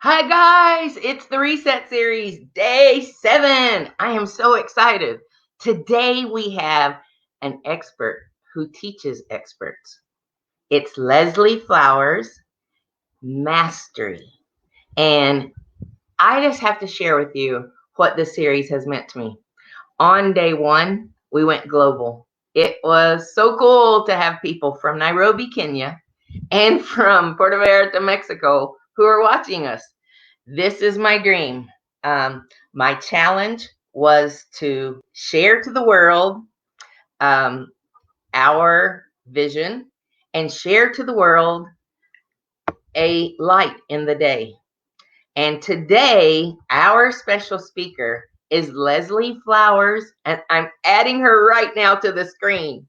Hi, guys. It's the Reset Series, day 7. I am so excited. Today, we have an expert who teaches experts. It's Leslie Flowers, Mastery. And I just have to share with you what this series has meant to me. On day 1, we went global. It was so cool to have people from Nairobi, Kenya, and from Puerto Vallarta, Mexico, who are watching us. This is my dream. My challenge was to share to the world um, our vision and share to the world a light in the day. And today, our special speaker is Leslie Flowers, and I'm adding her right now to the screen.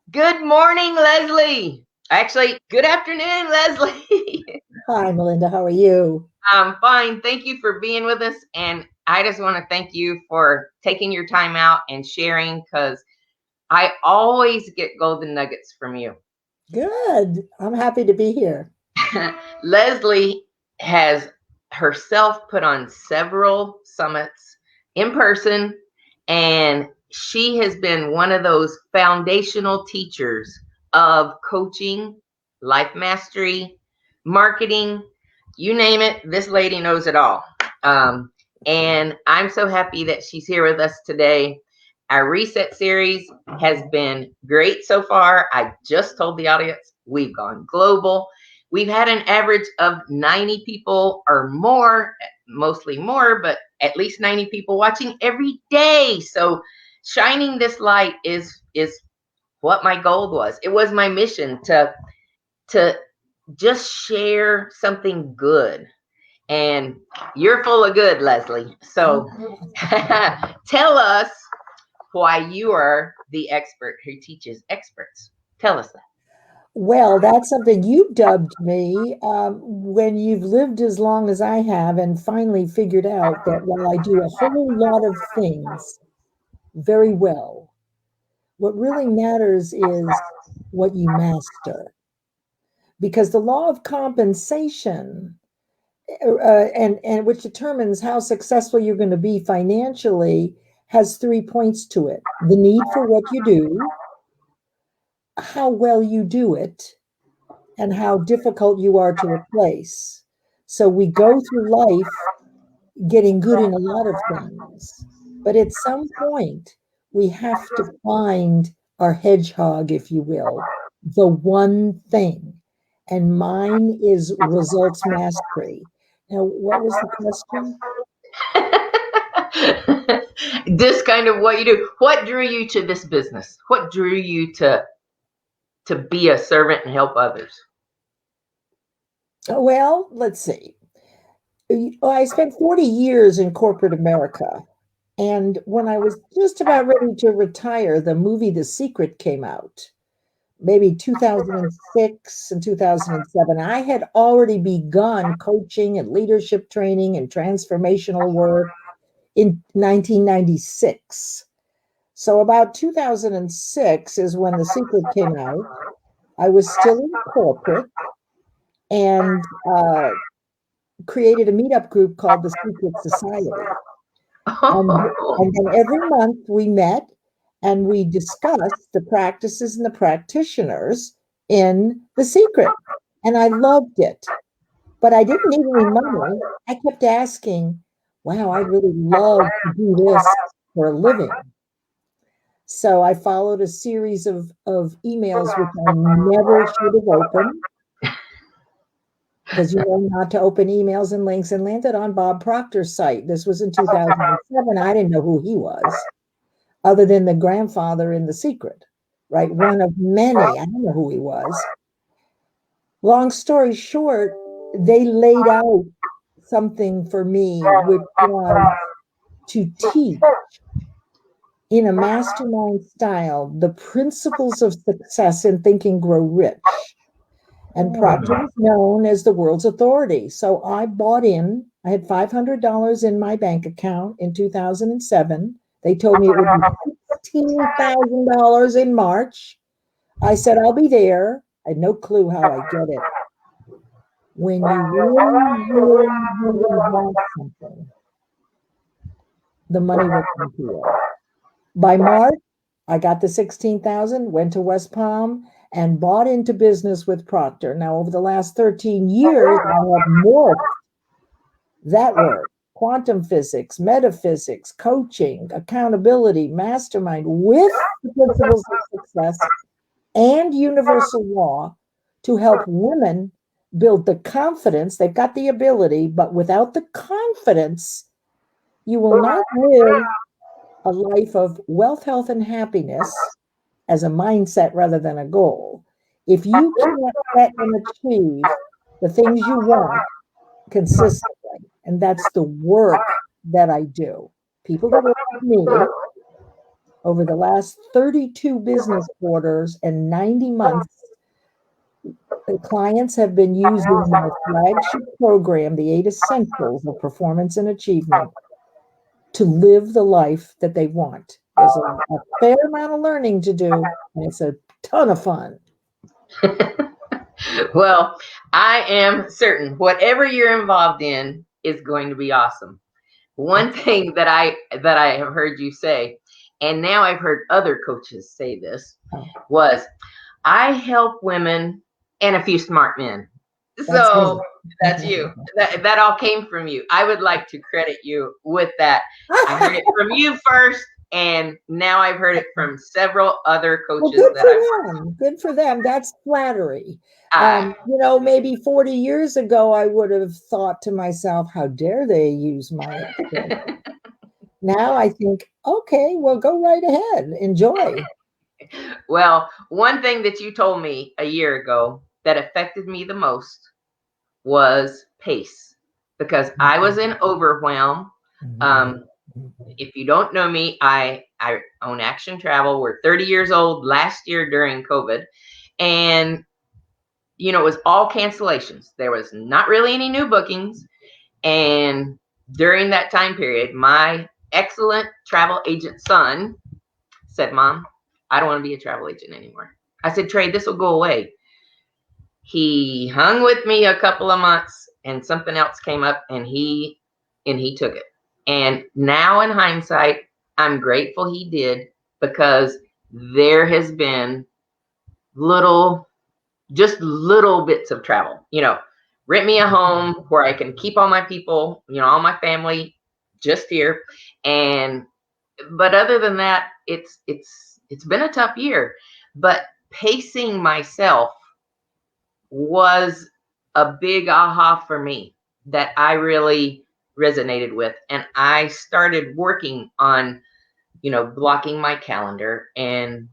Good morning, Leslie. Actually, good afternoon, Leslie. Hi, Melinda. How are you? I'm fine. Thank you for being with us. And I just want to thank you for taking your time out and sharing because I always get golden nuggets from you. Good. I'm happy to be here. Leslie has herself put on several summits in person, and she has been one of those foundational teachers of coaching, life mastery, marketing, you name it. This lady knows it all. And I'm so happy that she's here with us today. Our reset series has been great so far. I just told the audience we've gone global. We've had an average of 90 people or more, mostly more, but at least 90 people watching every day. So shining this light is what my goal was. It was my mission to just share something good. And you're full of good, Leslie. So tell us why you are the expert who teaches experts. Tell us that. Well, that's something you dubbed me when you've lived as long as I have and finally figured out that while I do a whole lot of things very well, what really matters is what you master. Because the law of compensation, and which determines how successful you're going to be financially, has 3 points to it: the need for what you do, how well you do it, and how difficult you are to replace. So we go through life getting good in a lot of things, but at some point we have to find our hedgehog, if you will, the one thing. And mine is results mastery. Now, what was the question? This kind of what you do. What drew you to this business? What drew you to be a servant and help others? Well, let's see. I spent 40 years in corporate America. And when I was just about ready to retire, the movie The Secret came out, maybe 2006 and 2007. I had already begun coaching and leadership training and transformational work in 1996. So, about 2006 is when The Secret came out. I was still in corporate and created a meetup group called the Secret Society. And then every month we met and we discussed the practices and the practitioners in The Secret. And I loved it. But I didn't need any money. I kept asking, wow, I'd really love to do this for a living. So I followed a series of emails which I never should have opened, because you know not to open emails and links, and landed on Bob Proctor's site. This was in 2007. I didn't know who he was, other than the grandfather in The Secret, right? One of many. I don't know who he was. Long story short, they laid out something for me, which was to teach in a mastermind style the principles of success in Think and Grow Rich. And Proctor was known as the world's authority. So I bought in. I had $500 in my bank account in 2007. They told me it would be $16,000 in March. I said, I'll be there. I had no clue how I get it. when you really, really, really want something, the money will come to you. By March, I got the 16,000, went to West Palm and bought into business with Proctor. Now, over the last 13 years, I have morphed that word: quantum physics, metaphysics, coaching, accountability, mastermind, with the principles of success and universal law to help women build the confidence. They've got the ability, but without the confidence, you will not live a life of wealth, health, and happiness as a mindset rather than a goal. If you can't set and achieve the things you want consistently, and that's the work that I do. People that work with me over the last 32 business quarters and 90 months, the clients have been using my flagship program, the 8 Essentials of Performance and Achievement, to live the life that they want. There's a fair amount of learning to do, and it's a ton of fun. Well, I am certain whatever you're involved in is going to be awesome. One thing that I have heard you say, and now I've heard other coaches say this, was I help women and a few smart men. So that's you. That all came from you. I would like to credit you with that. I heard it from you first, and now I've heard it from several other coaches. Well, good for them. Good for them. That's flattery. Maybe 40 years ago, I would have thought to myself, how dare they use my experience? Now I think, okay, well, go right ahead. Enjoy. Well, one thing that you told me a year ago that affected me the most was pace, because I was in overwhelm. If you don't know me, I own Action Travel. We're 30 years old last year during COVID. And, it was all cancellations. There was not really any new bookings. And during that time period, my excellent travel agent son said, Mom, I don't want to be a travel agent anymore. I said, Trey, this will go away. He hung with me a couple of months and something else came up and he took it. And now in hindsight, I'm grateful he did, because there has been little bits of travel, rent me a home where I can keep all my people, all my family just here. But other than that, it's been a tough year, but pacing myself was a big aha for me that I really resonated with. And I started working on, blocking my calendar and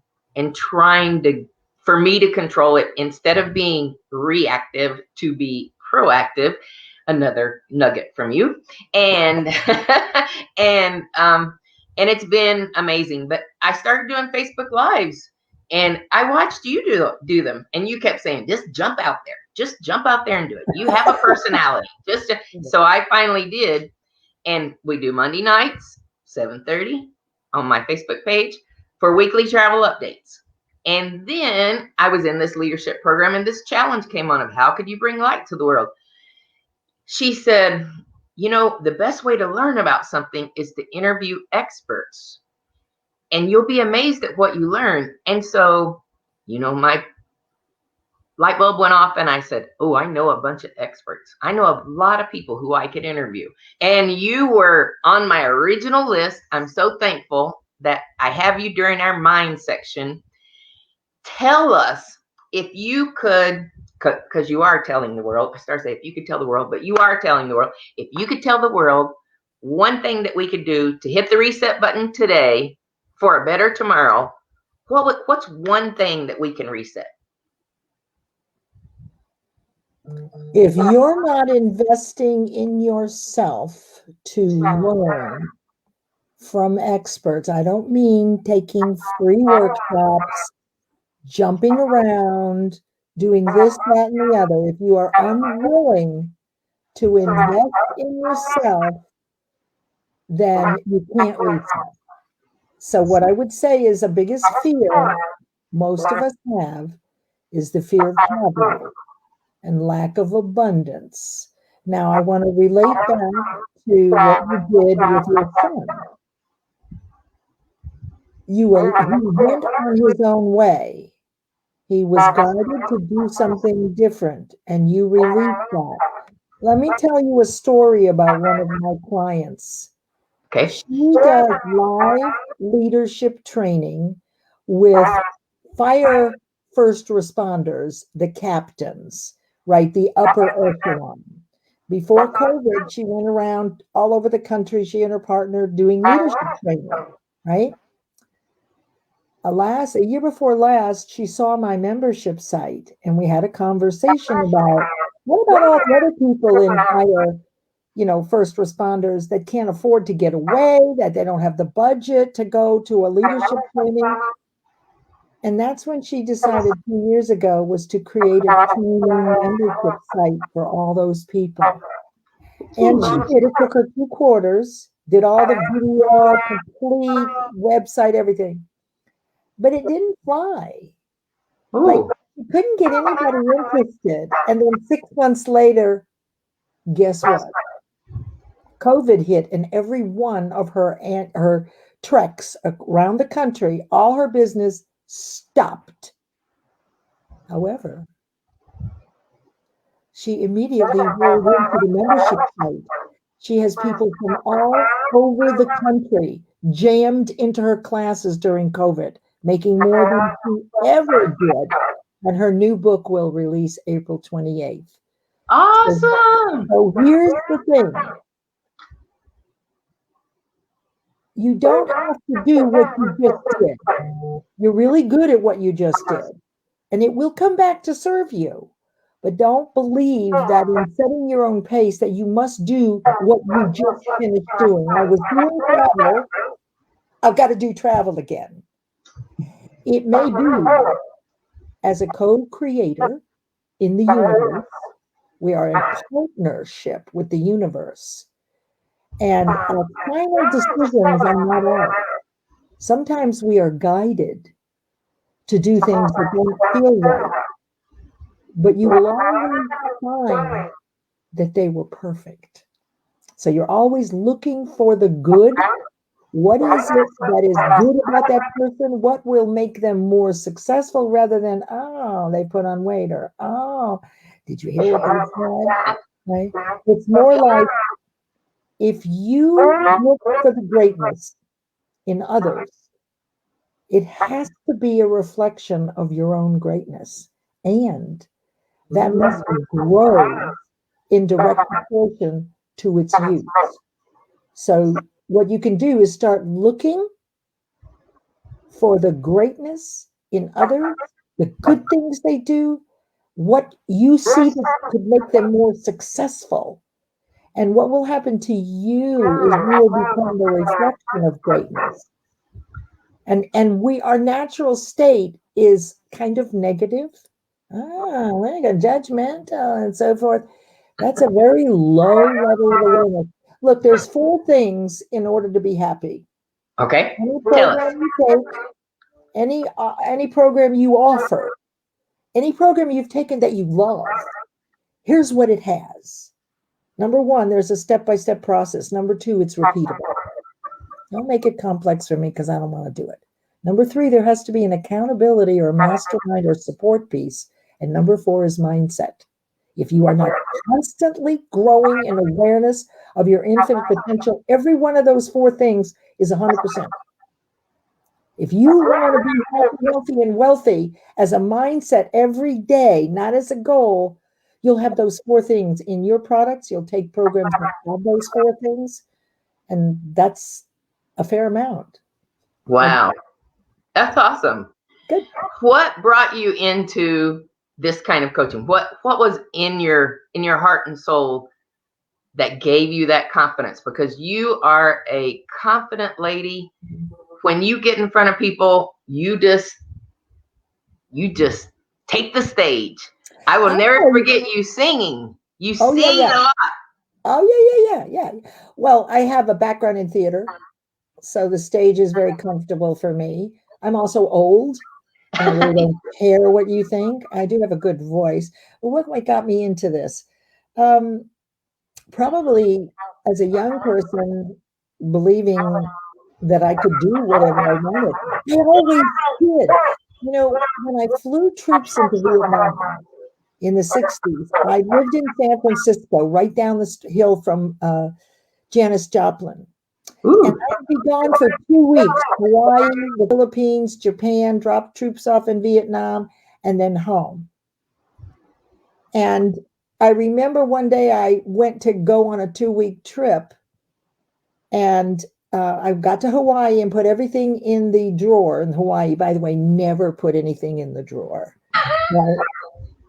trying for me to control it instead of being reactive, to be proactive. Another nugget from you. And and it's been amazing. But I started doing Facebook Lives, and I watched you do them, and you kept saying, just jump out there. Just jump out there and do it. You have a personality. So I finally did. And we do Monday nights, 7:30 on my Facebook page for weekly travel updates. And then I was in this leadership program, and this challenge came on of how could you bring light to the world? She said, the best way to learn about something is to interview experts. And you'll be amazed at what you learn. And so, my light bulb went off, and I said, oh, I know a bunch of experts. I know a lot of people who I could interview. And you were on my original list. I'm so thankful that I have you during our mind section. Tell us, if you could, because you are telling the world. I started saying if you could tell the world, but you are telling the world. If you could tell the world one thing that we could do to hit the reset button today for a better tomorrow, what's one thing that we can reset? If you're not investing in yourself to learn from experts, I don't mean taking free workshops, jumping around, doing this, that, and the other. If you are unwilling to invest in yourself, then you can't reset. So what I would say is the biggest fear most of us have is the fear of poverty. and lack of abundance. Now, I want to relate back to what you did with your son. He went on his own way. He was guided to do something different, and you released that. Let me tell you a story about one of my clients. Okay. She does live leadership training with fire first responders, the captains, right? The upper echelon. Before COVID, she went around all over the country, she and her partner doing leadership training, right? Alas, a year before last, she saw my membership site and we had a conversation about what about all the other people in higher, first responders that can't afford to get away, that they don't have the budget to go to a leadership training. And that's when she decided 2 years ago was to create a training membership site for all those people. And she did. It took her 2 quarters, did all the video, complete website, everything. But it didn't fly. Like, Ooh. she couldn't get anybody interested. And then 6 months later, guess what? COVID hit, and every one of her treks around the country, all her business stopped. However, she immediately rolled into the membership site. She has people from all over the country jammed into her classes during COVID, making more than she ever did. And her new book will release April 28th. Awesome. So here's the thing. You don't have to do what you just did. You're really good at what you just did, and it will come back to serve you. But don't believe that in setting your own pace that you must do what you just finished doing. I was doing travel. I've got to do travel again. It may be as a co-creator in the universe, we are in partnership with the universe. And our final decisions are not ours. Sometimes we are guided to do things that don't feel right, but you will always find that they were perfect. So you're always looking for the good. What is it that is good about that person? What will make them more successful rather than, oh, they put on weight, or, oh, did you hear what they said? Right? It's more like if you look for the greatness in others, it has to be a reflection of your own greatness. And that must grow in direct proportion to its use. So what you can do is start looking for the greatness in others, the good things they do, what you see that could make them more successful. And what will happen to you is you will become the reflection of greatness. And our natural state is kind of negative. Judgmental and so forth. That's a very low level of awareness. Look, there's 4 things in order to be happy. Okay. Any Tell us. program you take, any program you offer, any program you've taken that you love, here's what it has. Number 1, there's a step-by-step process. Number 2, it's repeatable. Don't make it complex for me because I don't want to do it. Number 3, there has to be an accountability or mastermind or support piece. And number 4 is mindset. If you are not constantly growing in awareness of your infinite potential, every one of those 4 things is 100%. If you want to be happy, healthy, and wealthy as a mindset every day, not as a goal, you'll have those 4 things in your products. You'll take programs that have those 4 things, and that's a fair amount. Wow. That's awesome. Good. What brought you into this kind of coaching? What was in your heart and soul that gave you that confidence? Because you are a confident lady. When you get in front of people, you just take the stage. I will never forget you singing. You sing a lot. Oh, yeah. Well, I have a background in theater, so the stage is very comfortable for me. I'm also old. and I really don't care what you think. I do have a good voice. But what got me into this? Um, Probably as a young person, believing that I could do whatever I wanted. I always did. You know, when I flew troops into Vietnam in the 60s, I lived in San Francisco, right down the hill from Janis Joplin. And Ooh. I would be gone for 2 weeks, Hawaii, the Philippines, Japan, drop troops off in Vietnam, and then home. And I remember one day I went to go on a 2 week trip, and I got to Hawaii and put everything in the drawer. In Hawaii, by the way, never put anything in the drawer. Right?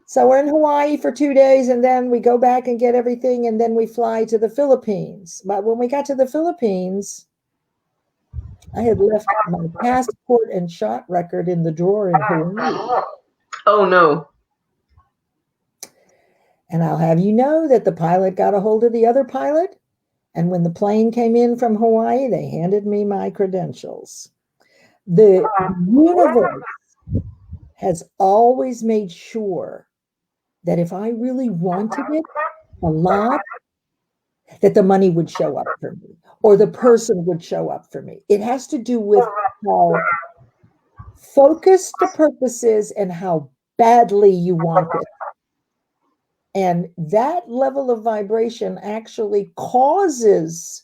So we're in Hawaii for 2 days, and then we go back and get everything, and then we fly to the Philippines. But when we got to the Philippines, I had left my passport and shot record in the drawer in Hawaii. Oh no. And I'll have you know that the pilot got a hold of the other pilot. And when the plane came in from Hawaii, they handed me my credentials. The universe has always made sure that if I really wanted it a lot, that the money would show up for me or the person would show up for me. It has to do with how focused the purpose is and how badly you want it. And that level of vibration actually causes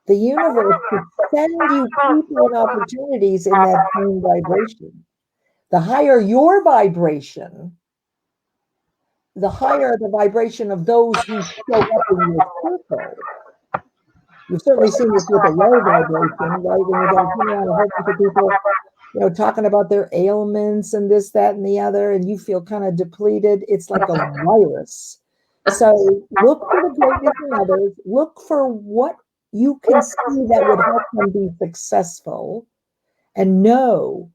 the universe to send you people and opportunities in that same vibration. The higher your vibration, the higher the vibration of those who show up in your circle. You've certainly seen this with a low vibration, right? When you got around a whole bunch of people, talking about their ailments and this, that, and the other, and you feel kind of depleted. It's like a virus. So look for the greatness in others. Look for what you can see that would help them be successful, and know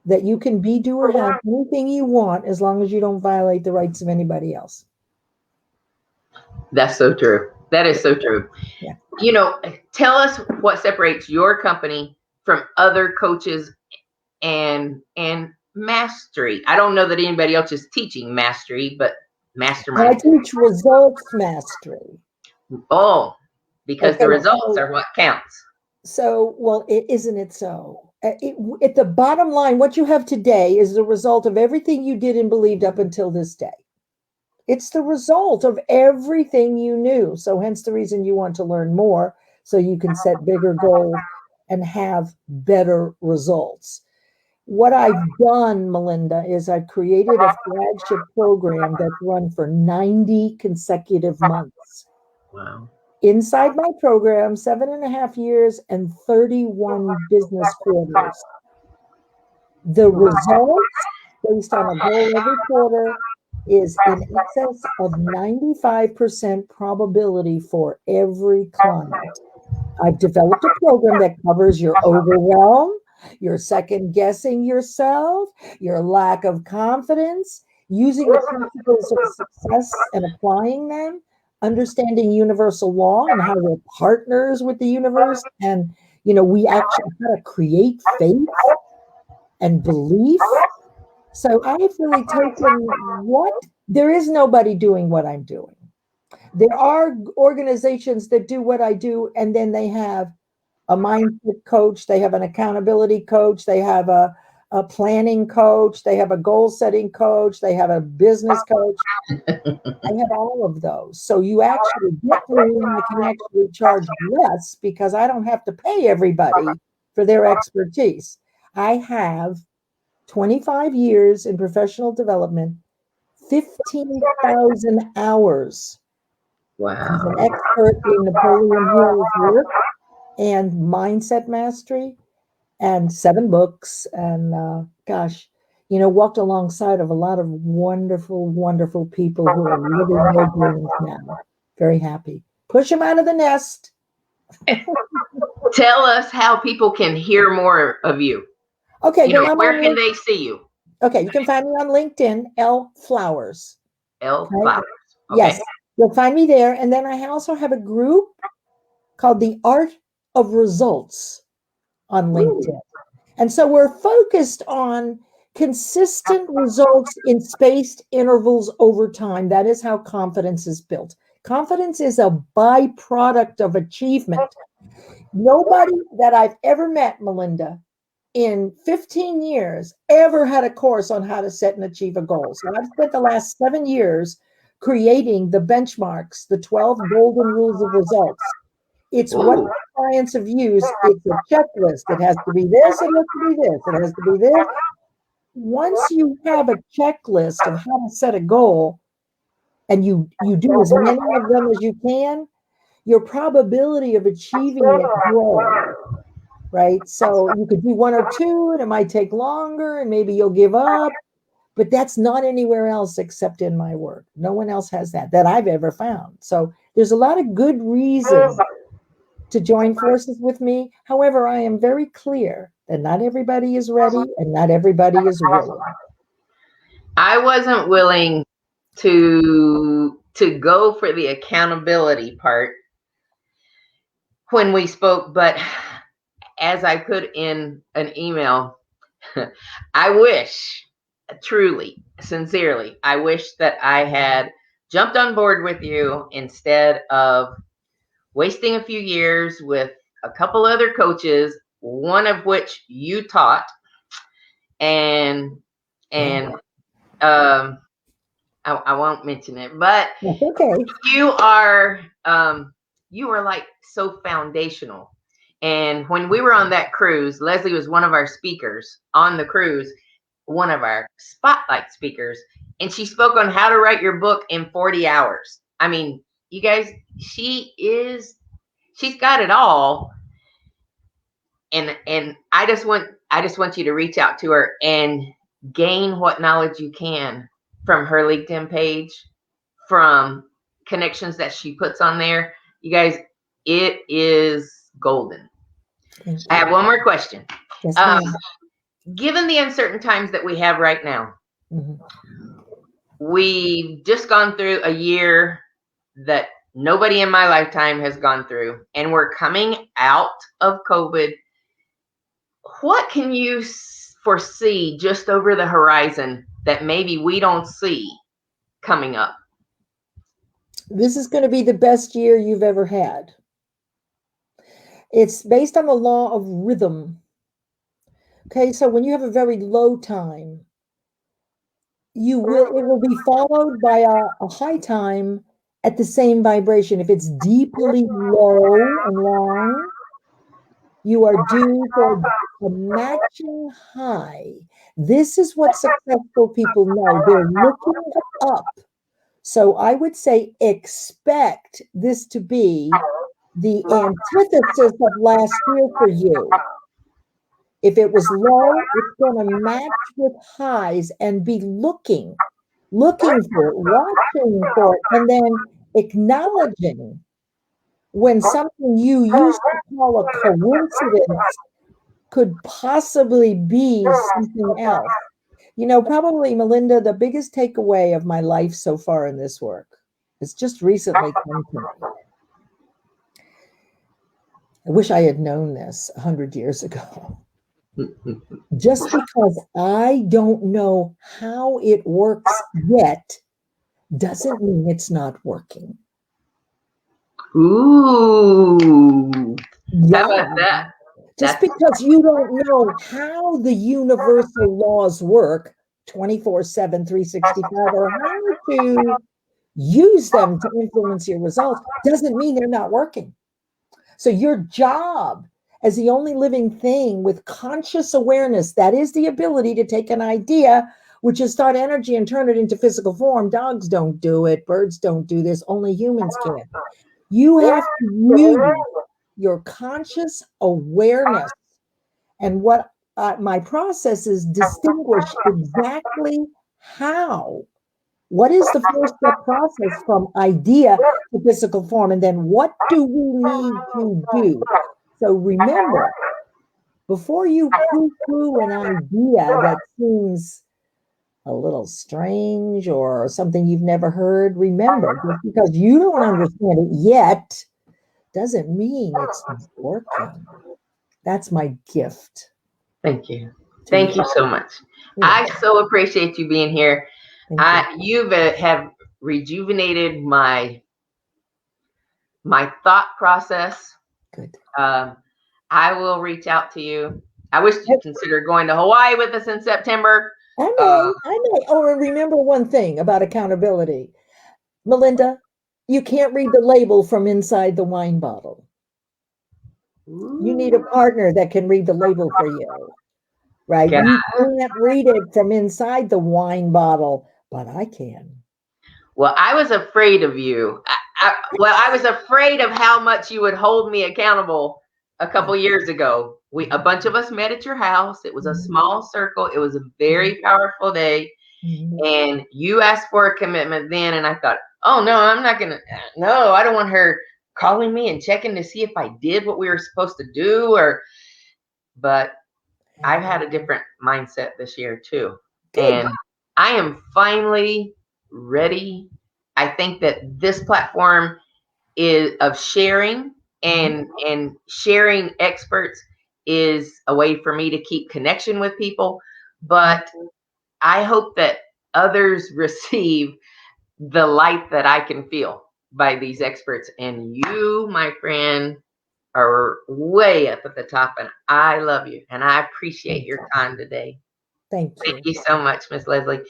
that you can be, do, or have anything you want as long as you don't violate the rights of anybody else. That's so true. That is so true. Yeah. Tell us what separates your company from other coaches and mastery. I don't know that anybody else is teaching mastery, but mastermind. I teach results mastery. Oh, because the results are what counts. So, well, isn't it so? At the bottom line, what you have today is the result of everything you did and believed up until this day. It's the result of everything you knew. So hence the reason you want to learn more, so you can set bigger goals and have better results. What I've done, Melinda, is I've created a flagship program that's run for 90 consecutive months. Wow. Inside my program, 7.5 years and 31 business quarters. The results, based on a goal every quarter, is in excess of 95% probability for every client. I've developed a program that covers your overwhelm, your second guessing yourself, your lack of confidence, using the principles of success and applying them, understanding universal law and how we're partners with the universe. And, we actually how to create faith and belief. So I've really taken there is nobody doing what I'm doing. There are organizations that do what I do, and then they have a mindset coach, they have an accountability coach, they have a planning coach, they have a goal setting coach, they have a business coach. I have all of those. So you actually get to one that can actually charge less, because I don't have to pay everybody for their expertise. I have 25 years in professional development, 15,000 hours as an expert in Napoleon Hill's work and mindset mastery, and 7 books, and walked alongside of a lot of wonderful, wonderful people who are living their dreams now. Very happy. Push them out of the nest. Tell us how people can hear more of you. Okay. Where can they see you? Okay, you can find me on LinkedIn, L Flowers. L Flowers. Okay. Yes, you'll find me there. And then I also have a group called The Art of Results on LinkedIn. And so we're focused on Consistent results in spaced intervals over time. That is how confidence is built. Confidence is a byproduct of achievement. Nobody that I've ever met, Melinda, in 15 years ever had a course on how to set and achieve a goal. So I've spent the last 7 years creating the benchmarks, the 12 golden rules of results. It's what clients have used. It's a checklist. It has to be this, it has to be this, it has to be this. Once you have a checklist of how to set a goal and you do as many of them as you can, your probability of achieving it grows, right? So you could do one or two and it might take longer and maybe you'll give up, but that's not anywhere else except in my work. No one else has that I've ever found. So there's a lot of good reasons to join forces with me. However, I am very clear that not everybody is ready and not everybody is willing. I wasn't willing to go for the accountability part when we spoke, but as I put in an email, I wish, truly, sincerely, I wish that I had jumped on board with you instead of wasting a few years with a couple other coaches, one of which you taught, and I won't mention it, but That's okay. you are like so foundational. And when we were on that cruise, Leslie was one of our speakers on the cruise, one of our spotlight speakers, and she spoke on how to write your book in 40 hours. I mean, you guys, she's got it all. And I just want you to reach out to her and gain what knowledge you can from her LinkedIn page, from connections that she puts on there. You guys, it is golden. I have one more question. Yes, given the uncertain times that we have right now, we've just gone through a year that nobody in my lifetime has gone through, and we're coming out of COVID. What can you foresee just over the horizon that maybe we don't see coming up? This is going to be the best year you've ever had. It's based on the law of rhythm. Okay, so when you have a very low time, it will be followed by a high time at the same vibration. If it's deeply low and long, you are due for a matching high. This is what successful people know. They're looking up. So I would say expect this to be the antithesis of last year for you. If it was low, it's going to match with highs and be looking for it, watching for it, and then acknowledging when something you used to call a coincidence could possibly be something else. You know, probably, Melinda, the biggest takeaway of my life so far in this work has just recently come to me. I wish I had known this 100 years ago. Just because I don't know how it works yet doesn't mean it's not working. Ooh. Yeah. How about that? Just because you don't know how the universal laws work 24/7, 365, or how to use them to influence your results doesn't mean they're not working. So your job as the only living thing with conscious awareness, that is the ability to take an idea, which is thought energy, and turn it into physical form. Dogs don't do it. Birds don't do this. Only humans can. You have to use your conscious awareness. And what my process is distinguish exactly how. What is the first step process from idea to physical form? And then what do we need to do? So remember, before you poo-poo an idea that seems a little strange or something you've never heard, remember, just because you don't understand it yet doesn't mean it's not working. That's my gift. Thank you. Thank you so much. I so appreciate you being here. You have rejuvenated my thought process. Good. I will reach out to you. I wish you'd consider going to Hawaii with us in September. I may. Oh, and remember one thing about accountability. Melinda, you can't read the label from inside the wine bottle. You need a partner that can read the label for you, right? Yeah. You can't read it from inside the wine bottle, but I can. Well, I was afraid of you. I was afraid of how much you would hold me accountable a couple years ago. A bunch of us met at your house. It was a small circle. It was a very powerful day. And you asked for a commitment then. And I thought, oh, no, I'm not going to. No, I don't want her calling me and checking to see if I did what we were supposed to do. But I've had a different mindset this year, too. And I am finally ready. I think that this platform is of sharing and sharing experts is a way for me to keep connection with people. But I hope that others receive the light that I can feel by these experts. And you, my friend, are way up at the top, and I love you, and I appreciate your time today. Thank you. Thank you so much, Miss Leslie.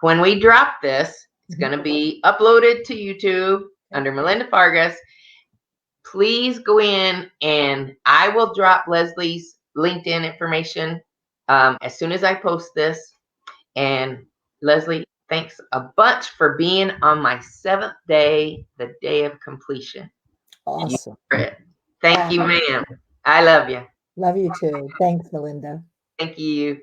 When we drop this, it's going to be uploaded to YouTube under Melinda Fargas. Please go in, and I will drop Leslie's LinkedIn information as soon as I post this. And Leslie, thanks a bunch for being on my 7th day, the day of completion. Awesome. Thank you, ma'am. I love you. Love you too. Thanks, Melinda. Thank you.